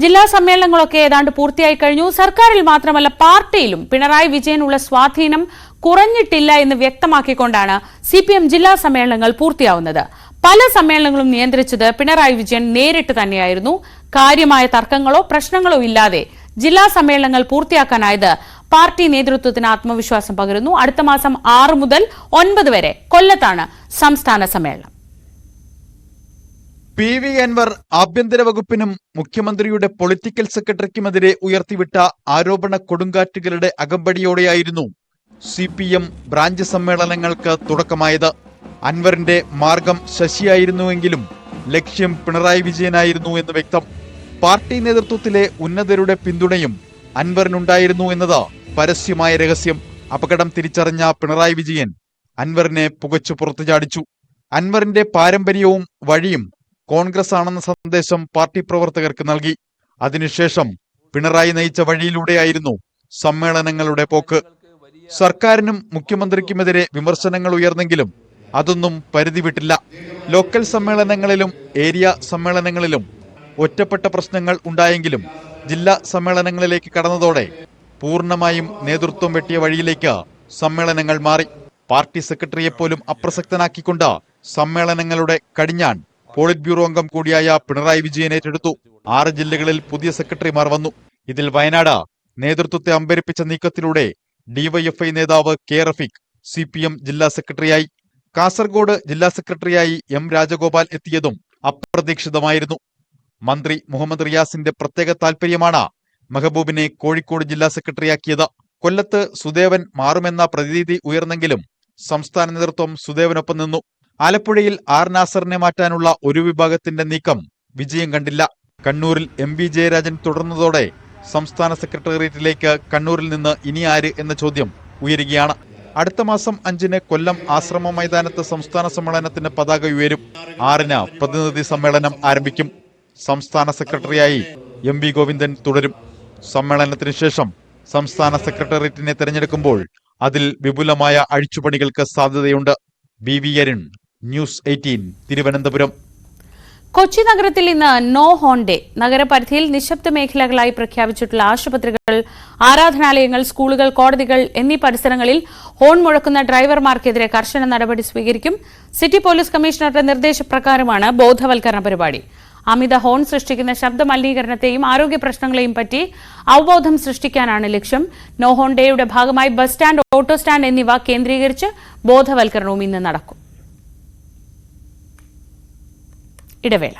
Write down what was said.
ജില്ലാ സമ്മേളനങ്ങളൊക്കെ ഏതാണ്ട് പൂർത്തിയായി കഴിഞ്ഞു. സർക്കാരിൽ മാത്രമല്ല പാർട്ടിയിലും പിണറായി വിജയനുള്ള സ്വാധീനം കുറഞ്ഞിട്ടില്ല എന്ന് വ്യക്തമാക്കിക്കൊണ്ടാണ് സിപിഎം ജില്ലാ സമ്മേളനങ്ങൾ പൂർത്തിയാവുന്നത്. പല സമ്മേളനങ്ങളും നിയന്ത്രിച്ചത് പിണറായി വിജയൻ നേരിട്ട് തന്നെയായിരുന്നു. കാര്യമായ തർക്കങ്ങളോ പ്രശ്നങ്ങളോ ഇല്ലാതെ ജില്ലാ സമ്മേളനങ്ങൾ പൂർത്തിയാക്കാനായത് പാർട്ടി നേതൃത്വത്തിന് ആത്മവിശ്വാസം പകരുന്നു. അടുത്ത മാസം 6 മുതൽ 9 വരെ കൊല്ലത്താണ് സംസ്ഥാന സമ്മേളനം. PV അൻവർ ആഭ്യന്തര വകുപ്പിനും മുഖ്യമന്ത്രിയുടെ പൊളിറ്റിക്കൽ സെക്രട്ടറിക്കുമെതിരെ ഉയർത്തിവിട്ട ആരോപണ കൊടുങ്കാറ്റുകളുടെ അകമ്പടിയോടെയായിരുന്നു CPM ബ്രാഞ്ച് സമ്മേളനങ്ങൾക്ക് തുടക്കമായത്. അൻവറിന്റെ മാർഗം ശശിയായിരുന്നുവെങ്കിലും ലക്ഷ്യം പിണറായി വിജയനായിരുന്നു എന്ന് വ്യക്തം. പാർട്ടി നേതൃത്വത്തിലെ ഉന്നതരുടെ പിന്തുണയും അൻവറിനുണ്ടായിരുന്നു എന്നത് പരസ്യമായ രഹസ്യം. അപകടം തിരിച്ചറിഞ്ഞ പിണറായി വിജയൻ അൻവറിനെ പുകച്ചു പുറത്തു ചാടിച്ചു. അൻവറിന്റെ പാരമ്പര്യവും വഴിയും കോൺഗ്രസ് ആണെന്ന സന്ദേശം പാർട്ടി പ്രവർത്തകർക്ക് നൽകി. അതിനുശേഷം പിണറായി നയിച്ച വഴിയിലൂടെയായിരുന്നു സമ്മേളനങ്ങളുടെ പോക്ക്. സർക്കാരിനും മുഖ്യമന്ത്രിക്കുമെതിരെ വിമർശനങ്ങൾ ഉയർന്നെങ്കിലും അതൊന്നും പരിധി വിട്ടില്ല. ലോക്കൽ സമ്മേളനങ്ങളിലും ഏരിയ സമ്മേളനങ്ങളിലും ഒറ്റപ്പെട്ട പ്രശ്നങ്ങൾ ഉണ്ടായെങ്കിലും ജില്ലാ സമ്മേളനങ്ങളിലേക്ക് കടന്നതോടെ പൂർണ്ണമായും നേതൃത്വം വെട്ടിയ വഴിയിലേക്ക് സമ്മേളനങ്ങൾ മാറി. പാർട്ടി സെക്രട്ടറിയെപ്പോലും അപ്രസക്തനാക്കിക്കൊണ്ട് സമ്മേളനങ്ങളുടെ കടിഞ്ഞാൺ പോളിറ്റ് ബ്യൂറോ അംഗം കൂടിയായ പിണറായി വിജയൻ ഏറ്റെടുത്തു. 6 ജില്ലകളിൽ പുതിയ സെക്രട്ടറിമാർ വന്നു. ഇതിൽ വയനാട് നേതൃത്വത്തെ അമ്പരിപ്പിച്ച നീക്കത്തിലൂടെ DYFI നേതാവ് K റഫീഖ് CPM ജില്ലാ സെക്രട്ടറിയായി. കാസർഗോഡ് ജില്ലാ സെക്രട്ടറിയായി M രാജഗോപാൽ എത്തിയതും അപ്രതീക്ഷിതമായിരുന്നു. മന്ത്രി മുഹമ്മദ് റിയാസിന്റെ പ്രത്യേക താൽപര്യമാണ് മെഹബൂബിനെ കോഴിക്കോട് ജില്ലാ സെക്രട്ടറിയാക്കിയത്. കൊല്ലത്ത് സുദേവൻ മാറുമെന്ന പ്രതീതി ഉയർന്നെങ്കിലും സംസ്ഥാന നേതൃത്വം സുദേവനൊപ്പം നിന്നു. ആലപ്പുഴയിൽ R നാസറിനെ മാറ്റാനുള്ള ഒരു വിഭാഗത്തിന്റെ നീക്കം വിജയം കണ്ടില്ല. കണ്ണൂരിൽ MV ജയരാജൻ തുടർന്നതോടെ സംസ്ഥാന സെക്രട്ടേറിയറ്റിലേക്ക് കണ്ണൂരിൽ നിന്ന് ഇനി ആര് എന്ന ചോദ്യം ഉയരുകയാണ്. അടുത്ത മാസം 5-ന് കൊല്ലം ആശ്രമ മൈതാനത്ത് സംസ്ഥാന സമ്മേളനത്തിന് പതാക ഉയരും. 6-ന് പ്രതിനിധി സമ്മേളനം ആരംഭിക്കും. സംസ്ഥാന സെക്രട്ടറിയായി MV ഗോവിന്ദൻ തുടരും. സമ്മേളനത്തിന് ശേഷം സംസ്ഥാന സെക്രട്ടേറിയറ്റിനെ തെരഞ്ഞെടുക്കുമ്പോൾ അതിൽ വിപുലമായ അഴിച്ചുപണികൾക്ക് സാധ്യതയുണ്ട്. BV Arun, news 18, Thiruvananthapuram. കൊച്ചി നഗരത്തിൽ ഇന്ന് നോ ഹോൺ ഡേ. നഗരപരിധിയിൽ നിശബ്ദ മേഖലകളായി പ്രഖ്യാപിച്ചിട്ടുള്ള ആശുപത്രികൾ, ആരാധനാലയങ്ങൾ, സ്കൂളുകൾ, കോടതികൾ എന്നീ പരിസരങ്ങളിൽ ഹോൺ മുഴക്കുന്ന ഡ്രൈവർമാർക്കെതിരെ കർശന നടപടി സ്വീകരിക്കും. സിറ്റി പോലീസ് കമ്മീഷണറുടെ നിർദ്ദേശപ്രകാരമാണ് ബോധവൽക്കരണ പരിപാടി. അമിത ഹോൺ സൃഷ്ടിക്കുന്ന ശബ്ദ മലിനീകരണത്തെയും ആരോഗ്യ പ്രശ്നങ്ങളെയും പറ്റി അവബോധം സൃഷ്ടിക്കാനാണ് ലക്ഷ്യം. നോ ഹോൺ ഡേയുടെ ഭാഗമായി ബസ് സ്റ്റാൻഡ്, ഓട്ടോ സ്റ്റാൻഡ് എന്നിവ കേന്ദ്രീകരിച്ച് ബോധവൽക്കരണവും ഇന്ന് നടക്കും. ഇടവേള.